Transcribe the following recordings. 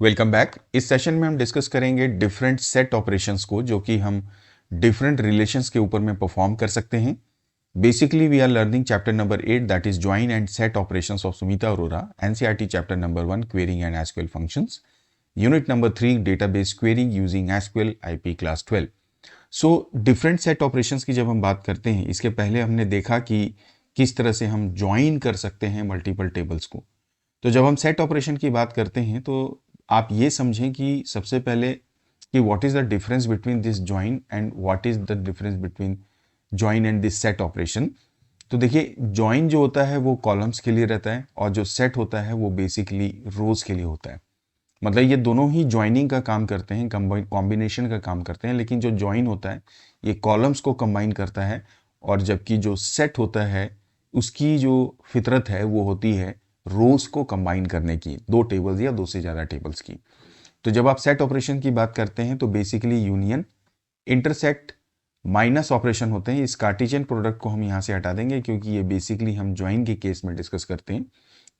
Welcome back. इस session में हम डिस्कस करेंगे डिफरेंट सेट ऑपरेशंस को जो कि हम डिफरेंट रिलेशंस के ऊपर में परफॉर्म कर सकते हैं। Basically we are learning chapter number 8 that is join and set operations of Sumita Arora, NCERT chapter number 1 querying and SQL functions, unit number 3 database querying using SQL IP class 12। So different set operations की जब हम बात करते हैं, इसके पहले हमने देखा कि किस तरह से हम ज्वाइन कर सकते हैं मल्टीपल टेबल्स को। तो जब हम सेट ऑपरेशन की बात करते हैं तो आप ये समझें कि सबसे पहले कि what is the difference between this join and what is the difference between join and this set operation. तो देखिए, ज्वाइन जो होता है वो कॉलम्स के लिए रहता है और जो सेट होता है वो बेसिकली रोज के लिए होता है। मतलब ये दोनों ही ज्वाइनिंग का काम करते हैं, कॉम्बिनेशन का काम करते हैं, लेकिन जो ज्वाइन होता है ये कॉलम्स को कंबाइन करता है और जबकि जो सेट होता है उसकी जो फितरत है वो होती है रोज को कंबाइन करने की, दो टेबल्स या दो से ज़्यादा टेबल्स की। तो जब आप सेट ऑपरेशन की बात करते हैं तो basically union, intersect, minus operation होते हैं। इस कार्टेशियन प्रोडक्ट को हम यहाँ से हटा देंगे क्योंकि ये बेसिकली हम ज्वाइन के केस में डिस्कस करते हैं।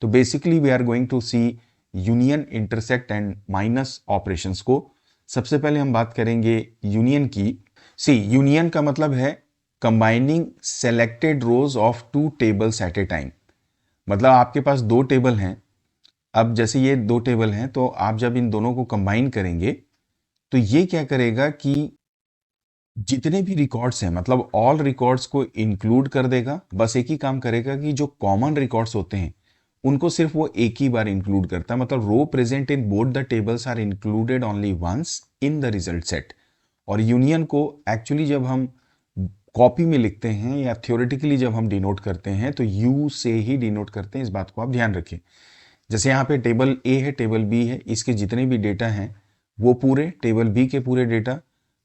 तो basically we are going to see union, intersect and minus operations को। सबसे पहले हम बात करेंगे यूनियन की। सी, यूनियन का मतलब है combining selected rows of two tables at a time. मतलब आपके पास दो टेबल हैं, अब जैसे ये दो टेबल हैं तो आप जब इन दोनों को कंबाइन करेंगे तो ये क्या करेगा कि जितने भी रिकॉर्ड्स हैं, मतलब ऑल रिकॉर्ड्स को इंक्लूड कर देगा। बस एक ही काम करेगा कि जो कॉमन रिकॉर्ड्स होते हैं उनको सिर्फ वो एक ही बार इंक्लूड करता है। मतलब row present in both the tables are included only once in the result set. और यूनियन को एक्चुअली जब हम कॉपी में लिखते हैं या थ्योरेटिकली जब हम डिनोट करते हैं तो यू से ही डिनोट करते हैं, इस बात को आप ध्यान रखें। जैसे यहाँ पे टेबल ए है, टेबल बी है, इसके जितने भी डेटा हैं वो पूरे, टेबल बी के पूरे डेटा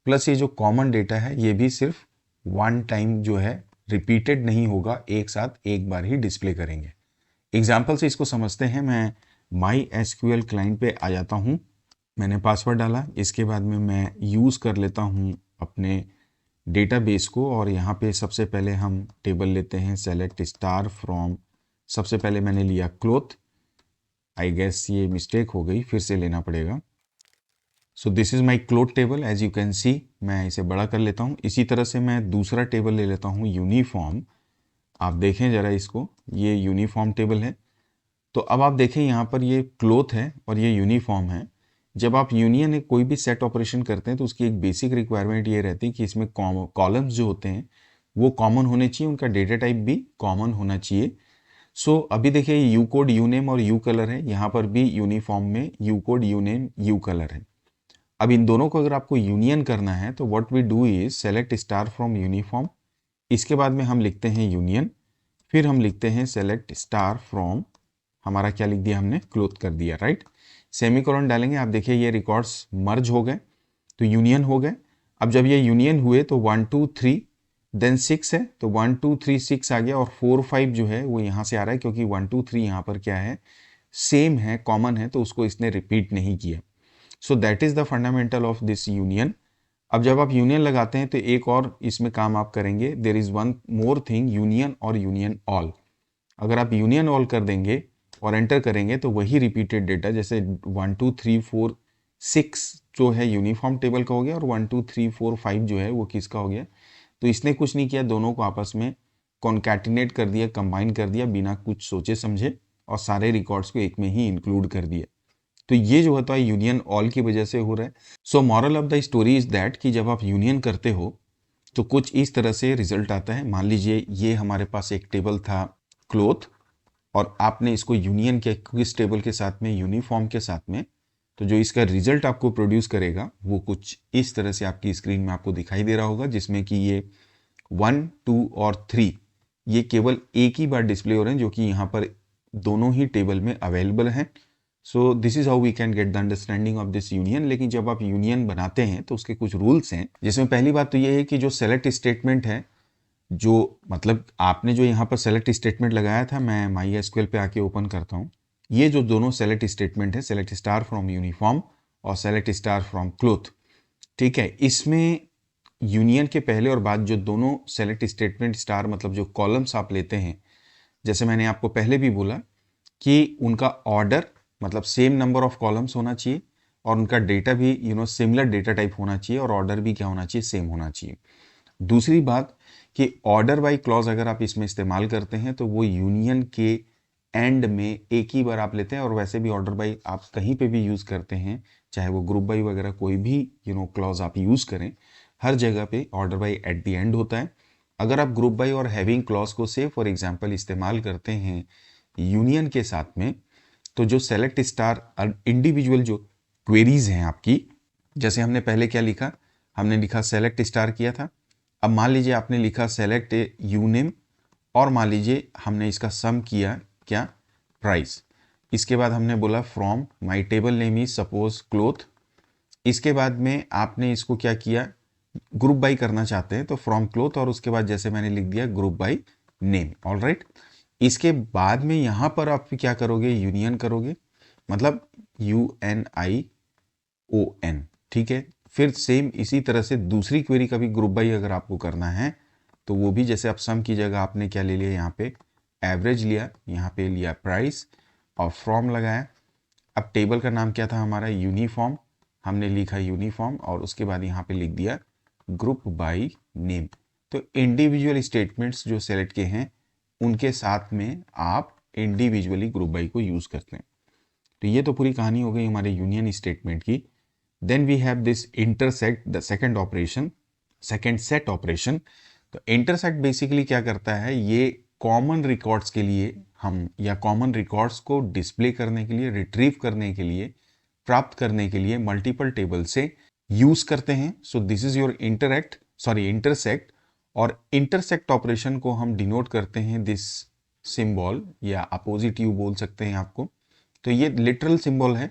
प्लस ये जो कॉमन डेटा है ये भी सिर्फ वन टाइम जो है रिपीटेड नहीं होगा, एक साथ एक बार ही डिस्प्ले करेंगे। एग्जाम्पल से इसको समझते हैं। मैं माई एसक्यूएल क्लाइंट पे आ जाता हूँ, मैंने पासवर्ड डाला, इसके बाद में मैं यूज़ कर लेता हूँ अपने डेटाबेस को और यहाँ पे सबसे पहले हम टेबल लेते हैं सेलेक्ट स्टार फ्रॉम। सबसे पहले मैंने लिया क्लोथ, आई गेस ये मिस्टेक हो गई, फिर से लेना पड़ेगा। So this is my cloth table, as you can see. मैं इसे बड़ा कर लेता हूँ। इसी तरह से मैं दूसरा टेबल ले लेता हूँ यूनिफॉर्म। आप देखें ज़रा इसको, ये यूनिफॉर्म टेबल है। तो अब आप देखें यहाँ पर ये क्लोथ है और ये यूनिफॉर्म है। जब आप यूनियन एक कोई भी सेट ऑपरेशन करते हैं तो उसकी एक बेसिक रिक्वायरमेंट ये रहती है कि इसमें कॉलम्स जो होते हैं वो कॉमन होने चाहिए, उनका डेटा टाइप भी कॉमन होना चाहिए। सो अभी देखिए यू कोड, यू नेम और यू कलर है, यहाँ पर भी यूनिफॉर्म में you code, you name, you colour है। अब इन दोनों को अगर आपको यूनियन करना है तो what we do is select star from uniform, इसके बाद में हम लिखते हैं यूनियन, फिर हम लिखते हैं सेलेक्ट स्टार फ्रॉम, हमारा क्या लिख दिया हमने, क्लोथ कर दिया, राइट। सेमीकोलन डालेंगे, आप देखिए ये रिकॉर्ड्स मर्ज हो गए तो यूनियन हो गए। अब जब ये यूनियन हुए तो 1 2 3 देन 6 है, तो 1 2 3 6 आ गया और 4 5 जो है वो यहाँ से आ रहा है क्योंकि 1 2 3 यहाँ पर क्या है, सेम है, कॉमन है, तो उसको इसने रिपीट नहीं किया। So that is the fundamental of this union. अब जब आप यूनियन लगाते हैं तो एक और इसमें काम आप करेंगे, there is one more thing, union और यूनियन ऑल। अगर आप यूनियन ऑल कर देंगे और एंटर करेंगे तो वही रिपीटेड डेटा, जैसे 1 2 3 4 6 जो है यूनिफॉर्म टेबल का हो गया और 1 2 3 4 5 जो है वो किसका हो गया। तो इसने कुछ नहीं किया, दोनों को आपस में कॉन्कैटिनेट कर दिया, कंबाइन कर दिया बिना कुछ सोचे समझे और सारे रिकॉर्ड्स को एक में ही इंक्लूड कर दिया। तो ये जो होता है यूनियन ऑल की वजह से हो रहा है। So moral of the story is that कि जब आप यूनियन करते हो तो कुछ इस तरह से रिजल्ट आता है। मान लीजिए ये हमारे पास एक टेबल था क्लोथ और आपने इसको यूनियन किया किस टेबल के साथ में, यूनिफॉर्म के साथ में, तो जो इसका रिजल्ट आपको प्रोड्यूस करेगा वो कुछ इस तरह से आपकी स्क्रीन में आपको दिखाई दे रहा होगा, जिसमें कि ये 1 2 और 3 ये केवल एक ही बार डिस्प्ले हो रहे हैं जो कि यहाँ पर दोनों ही टेबल में अवेलेबल हैं। So this is how we can get the understanding of this union. लेकिन जब आप यूनियन बनाते हैं तो उसके कुछ रूल्स हैं, जिसमें पहली बात तो ये है कि जो सेलेक्ट स्टेटमेंट है, जो मतलब आपने जो यहाँ पर सेलेक्ट स्टेटमेंट लगाया था, मैं माई एसक्यूएल पे आके ओपन करता हूँ, ये जो दोनों सेलेक्ट स्टेटमेंट है, सेलेक्ट स्टार फ्रॉम यूनिफॉर्म और सेलेक्ट स्टार फ्रॉम क्लोथ, ठीक है, इसमें यूनियन के पहले और बाद जो दोनों सेलेक्ट स्टेटमेंट स्टार मतलब जो कॉलम्स आप लेते हैं, जैसे मैंने आपको पहले भी बोला कि उनका ऑर्डर मतलब सेम नंबर ऑफ कॉलम्स होना चाहिए और उनका डेटा भी सिमिलर डेटा टाइप होना चाहिए और ऑर्डर भी क्या होना चाहिए, सेम होना चाहिए। दूसरी बात कि ऑर्डर बाय क्लॉज अगर आप इसमें इस्तेमाल करते हैं तो वो यूनियन के एंड में एक ही बार आप लेते हैं, और वैसे भी ऑर्डर बाय आप कहीं पे भी यूज़ करते हैं, चाहे वो ग्रुप बाय वगैरह कोई भी क्लॉज आप यूज़ करें, हर जगह पे order by at the end होता है। अगर आप ग्रुप बाय और हैविंग क्लॉज को से फॉर एग्जांपल इस्तेमाल करते हैं यूनियन के साथ में, तो जो सेलेक्ट स्टार इंडिविजुअल जो क्वेरीज हैं आपकी, जैसे हमने पहले क्या लिखा, हमने लिखा सेलेक्ट स्टार किया था। अब मान लीजिए आपने लिखा सेलेक्ट यूनेम और मान लीजिए हमने इसका सम किया क्या, प्राइस। इसके बाद हमने बोला from my table name is suppose cloth. इसके बाद में आपने इसको क्या किया, ग्रुप बाई करना चाहते हैं तो फ्रॉम क्लोथ, और उसके बाद जैसे मैंने लिख दिया group by name. All right, इसके बाद में यहाँ पर आप क्या करोगे, यूनियन करोगे, मतलब UNION। ठीक है, फिर सेम इसी तरह से दूसरी क्वेरी का भी ग्रुप बाई अगर आपको करना है तो वो भी जैसे आप सम की जगह आपने क्या ले लिया, यहाँ पे एवरेज लिया, यहाँ पे लिया प्राइस और फ्रॉम लगाया। अब टेबल का नाम क्या था हमारा, यूनिफॉर्म, हमने लिखा यूनिफॉर्म और उसके बाद यहाँ पे लिख दिया ग्रुप बाय नेम। तो इंडिविजुअल स्टेटमेंट्स जो सेलेक्ट के हैं उनके साथ में आप इंडिविजुअली ग्रुप बाय को यूज़ करते हैं। तो ये तो पूरी कहानी हो गई हमारे यूनियन स्टेटमेंट की। Then we have this intersect, the second operation, second set operation. तो इंटरसेक्ट बेसिकली क्या करता है, ये कॉमन रिकॉर्ड्स के लिए हम, या कॉमन रिकॉर्ड्स को डिस्प्ले करने के लिए, रिट्रीव करने के लिए, प्राप्त करने के लिए मल्टीपल टेबल से यूज करते हैं। So this is your intersect. और इंटरसेक्ट ऑपरेशन को हम डिनोट करते हैं दिस सिंबल, या अपोजिट यू बोल सकते हैं आपको। तो ये लिटरल सिंबल है,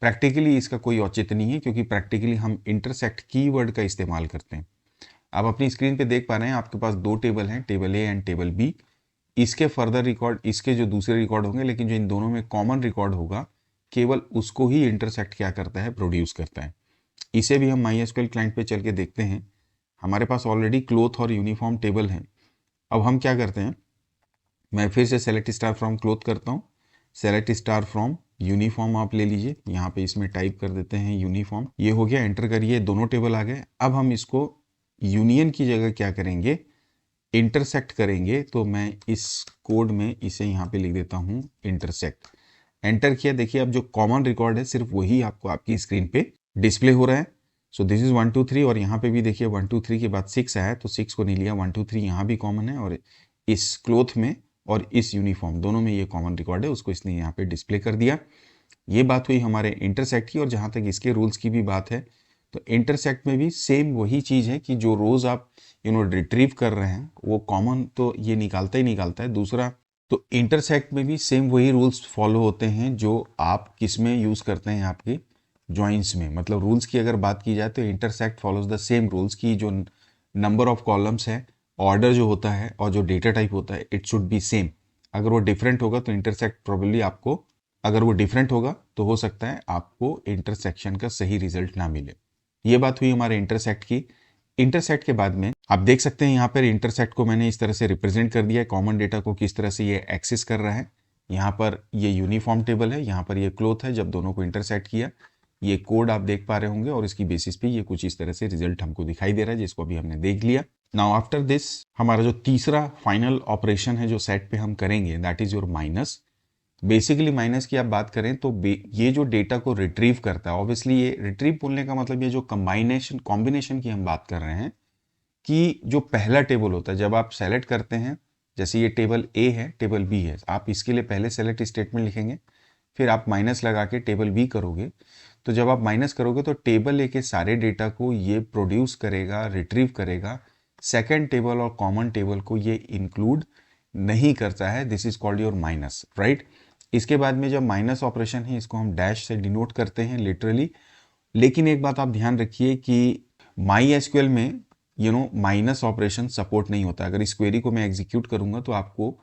प्रैक्टिकली इसका कोई औचित्य नहीं है, क्योंकि प्रैक्टिकली हम इंटरसेक्ट कीवर्ड का इस्तेमाल करते हैं। आप अपनी स्क्रीन पे देख पा रहे हैं आपके पास दो टेबल हैं, table A and table B. इसके फर्दर रिकॉर्ड, इसके जो दूसरे रिकॉर्ड होंगे, लेकिन जो इन दोनों में कॉमन रिकॉर्ड होगा केवल उसको ही इंटरसेक्ट क्या करता है, प्रोड्यूस करता है। इसे भी हम MySQL क्लाइंट पे चल के देखते हैं। हमारे पास ऑलरेडी क्लोथ और यूनिफॉर्म टेबल है। अब हम क्या करते हैं, मैं फिर से सेलेक्ट स्टार फ्रॉम क्लोथ करता हूँ, सेलेक्ट स्टार फ्रॉम यूनिफॉर्म आप ले लीजिए, यहाँ पे इसमें टाइप कर देते हैं यूनिफॉर्म। ये हो गया, एंटर करिए, दोनों टेबल आ गए। अब हम इसको यूनियन की जगह क्या करेंगे, इंटरसेक्ट करेंगे। तो मैं इस कोड में इसे यहाँ पे लिख देता हूँ इंटरसेक्ट। एंटर किया, देखिए अब जो कॉमन रिकॉर्ड है सिर्फ वही आपको आपकी स्क्रीन पे डिस्प्ले हो रहा है। सो दिस इज 1 2 3, और यहाँ पे भी देखिए 1 2 3 के बाद 6 आया, तो 6 को नहीं लिया, 1 2 3 यहाँ भी कॉमन है, और इस क्लोथ में और इस यूनिफॉर्म दोनों में ये कॉमन रिकॉर्ड है, उसको इसने यहाँ पे डिस्प्ले कर दिया। ये बात हुई हमारे इंटरसेक्ट की। और जहाँ तक इसके रूल्स की भी बात है, तो इंटरसेक्ट में भी सेम वही चीज़ है कि जो रोज़ आप रिट्रीव कर रहे हैं वो कॉमन तो ये निकालता ही निकालता है। दूसरा, तो इंटरसेक्ट में भी सेम वही रूल्स फॉलो होते हैं जो आप किस में यूज़ करते हैं, आपके जॉइंस में। मतलब रूल्स की अगर बात की जाए तो intersect follows the same rules की जो नंबर ऑफ कॉलम्स है, ऑर्डर जो होता है और जो डेटा टाइप होता है, इट शुड बी सेम। अगर वो डिफरेंट होगा तो इंटरसेक्ट प्रोबेबली आपको, अगर वो डिफरेंट होगा तो हो सकता है आपको इंटरसेक्शन का सही रिजल्ट ना मिले। ये बात हुई हमारे इंटरसेक्ट की। इंटरसेक्ट के बाद में आप देख सकते हैं यहाँ पर इंटरसेक्ट को मैंने इस तरह से रिप्रेजेंट कर दिया है, कॉमन डेटा को किस तरह से ये एक्सेस कर रहा है। यहाँ पर ये यूनिफॉर्म टेबल है, यहाँ पर ये क्लोथ है। जब दोनों को इंटरसेक्ट किया, ये कोड आप देख पा रहे होंगे, और इसकी बेसिस पे ये कुछ इस तरह से रिजल्ट हमको दिखाई दे रहा है, जिसको अभी हमने देख लिया। नाउ आफ्टर दिस, हमारा जो तीसरा फाइनल ऑपरेशन है जो सेट पे हम करेंगे, that is your minus. Basically minus की आप बात करें तो ये जो डेटा को रिट्रीव करता है, ऑब्वियसली ये रिट्रीव बोलने का मतलब ये जो कॉम्बिनेशन की हम बात कर रहे हैं, कि जो पहला टेबल होता है जब आप सेलेक्ट करते हैं, जैसे ये टेबल ए है, टेबल बी है, आप इसके लिए पहले सेलेक्ट स्टेटमेंट लिखेंगे, फिर आप माइनस लगा के टेबल बी करोगे। तो जब आप माइनस करोगे तो टेबल ए के सारे डेटा को ये प्रोड्यूस करेगा, रिट्रीव करेगा। सेकेंड टेबल और कॉमन टेबल को ये इंक्लूड नहीं करता है। This is called your minus, right. इसके बाद में जब माइनस ऑपरेशन है, इसको हम डैश से डिनोट करते हैं लिटरली। लेकिन एक बात आप ध्यान रखिए कि MySQL में माइनस ऑपरेशन सपोर्ट नहीं होता। अगर इस क्वेरी को मैं एग्जीक्यूट करूंगा तो आपको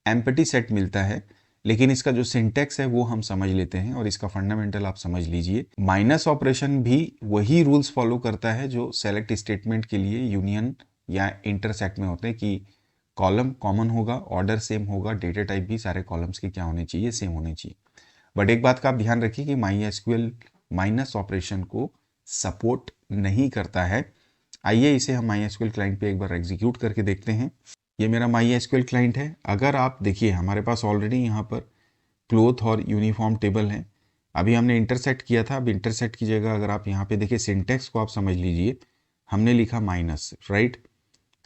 एम्पटी सेट मिलता है, लेकिन इसका जो सिंटेक्स है वो हम समझ लेते हैं, और इसका फंडामेंटल आप समझ लीजिए। माइनस ऑपरेशन भी वही रूल्स फॉलो करता है जो सेलेक्ट स्टेटमेंट के लिए यूनियन या इंटरसेक्ट में होते हैं, कि कॉलम कॉमन होगा, ऑर्डर सेम होगा, डेटा टाइप भी सारे कॉलम्स के क्या होने चाहिए, सेम होने चाहिए। बट एक बात का आप ध्यान रखिए कि MySQL माइनस ऑपरेशन को सपोर्ट नहीं करता है। आइए इसे हम MySQL क्लाइंट पे एक बार एग्जीक्यूट करके देखते हैं। ये मेरा MySQL क्लाइंट है। अगर आप देखिए हमारे पास ऑलरेडी यहाँ पर क्लोथ और यूनिफॉर्म टेबल हैं। अभी हमने इंटरसेक्ट किया था। अब इंटरसेक्ट की जगह अगर आप यहाँ पे देखिए सिंटेक्स को आप समझ लीजिए, हमने लिखा माइनस, राइट।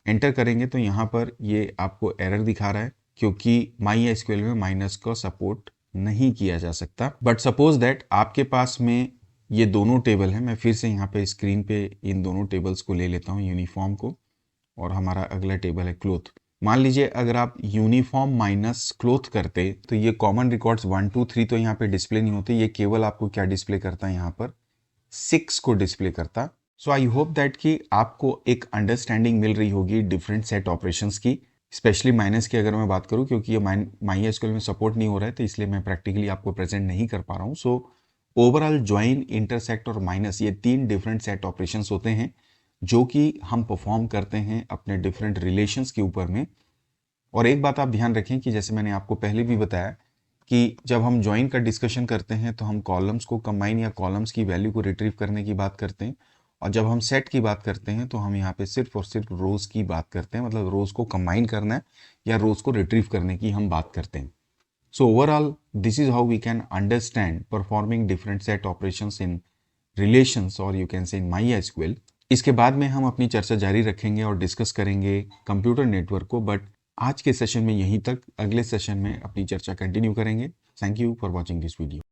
एंटर करेंगे तो यहाँ पर ये आपको एरर दिखा रहा है क्योंकि MySQL में माइनस का सपोर्ट नहीं किया जा सकता। बट सपोज दैट आपके पास में ये दोनों टेबल हैं। मैं फिर से यहाँ पे स्क्रीन पे इन दोनों टेबल्स को ले लेता हूँ, यूनिफॉर्म को, और हमारा अगला टेबल है क्लोथ। मान लीजिए अगर आप यूनिफॉर्म माइनस क्लोथ करते तो ये कॉमन रिकॉर्ड्स 1 2 3 तो यहाँ पे डिस्प्ले नहीं होते। ये केवल आपको क्या डिस्प्ले करता है, यहाँ पर 6 को डिस्प्ले करता। सो आई होप दैट कि आपको एक अंडरस्टैंडिंग मिल रही होगी डिफरेंट सेट ऑपरेशंस की, स्पेशली माइनस की अगर मैं बात करूं, क्योंकि ये MySQL में सपोर्ट नहीं हो रहा है तो इसलिए मैं प्रैक्टिकली आपको प्रेजेंट नहीं कर पा रहा हूं। सो ओवरऑल ज्वाइन, इंटरसेक्ट और माइनस ये 3 डिफरेंट सेट ऑपरेशंस होते हैं जो कि हम परफॉर्म करते हैं अपने डिफरेंट रिलेशंस के ऊपर में। और एक बात आप ध्यान रखें कि जैसे मैंने आपको पहले भी बताया कि जब हम ज्वाइन का डिस्कशन करते हैं तो हम कॉलम्स को कंबाइन या कॉलम्स की वैल्यू को रिट्रीव करने की बात करते हैं, और जब हम सेट की बात करते हैं तो हम यहाँ पे सिर्फ और सिर्फ रोज़ की बात करते हैं, मतलब रोज़ को कंबाइन करना है या रोज़ को रिट्रीव करने की हम बात करते हैं। So overall this is how we can understand performing different set operations in relations, और you can say in MySQL। इसके बाद में हम अपनी चर्चा जारी रखेंगे और डिस्कस करेंगे कंप्यूटर नेटवर्क को, बट आज के सेशन में यहीं तक। अगले सेशन में अपनी चर्चा कंटिन्यू करेंगे। Thank you for watching this video.